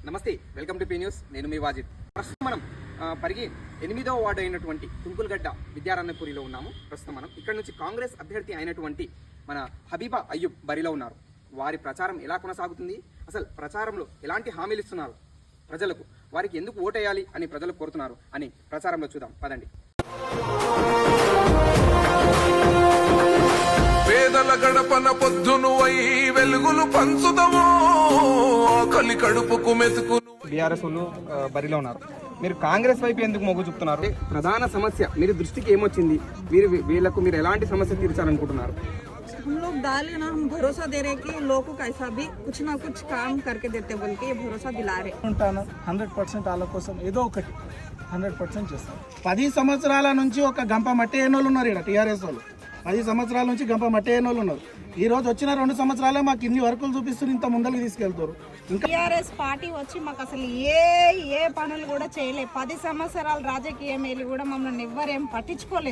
నమస్తే, welcome to P news. నేను మీ వాజిద్. ప్రస్తుతం మనం పరిగి 8వ వార్డు అయినటువంటి తుంకులగడ్డ విద్యారణ్యపురిలో ఉన్నాము. ప్రస్తుతం మనం ఇక్కడ నుంచి కాంగ్రెస్ అభ్యర్థి అయినటువంటి మన హబీబా అయ్యూబ్ బరిలో ఉన్నారు. వారి ప్రచారం ఎలా కొనసాగుతుంది, అసలు ప్రచారంలో ఎలాంటి హామీలు ఇస్తున్నారు ప్రజలకు, వారికి ఎందుకు ఓటేయాలి అని ప్రజలు కోరుతున్నారు అని ప్రచారంలో చూద్దాం పదండి. పేదల గడపన పొద్దును వై వెలుగులు పంచుదమో ఆకలి కడుపుకు మెతుకు. బీఆర్ఎస్ వాళ్ళు బరిలో ఉన్నారు. మీరు కాంగ్రెస్ వైపు ఎందుకు మొగ్గు చూపుతున్నారు? ప్రధాన సమస్య మీరు దృష్టికి ఏమొచ్చింది? వీళ్ళకు మీరు ఎలాంటి సమస్య తీర్చాలనుకుంటున్నారు? हम लोग डाले ना, हम भरोसा दे रहे कि लोगों को कैसा भी कुछ ना कुछ काम करके देते बोल के ये भरोसा दिला रहे. ఉంటాను 100% వాళ్ళ కోసం ఏదో ఒకటి 100% చేస్తాను. 10 సంవత్సరాల నుంచి ఒక గంప మట్టి అయినోళ్ళు ఉన్నారు ఇక్కడ టీఆర్ఎస్ వాళ్ళు. 10 సంవత్సరాల నుంచి గంప మట్టి అయినోళ్ళు ఉన్నారు. ఈ రోజు వచ్చిన 2 సంవత్సరాలే మాకు ఇన్ని వర్కులు చూపిస్తున్నారు, ఇంత ముందరికి తీసుకెళ్తారు. ఇంకా టీఆర్ఎస్ పార్టీ వచ్చి మాకు అసలు ఏ పనులు కూడా చేయలేదు. 10 సంవత్సరాల రాజకీయం వెళ్ళి కూడా మమ్మల్ని ఎవ్వరేం పట్టించుకోలేదు.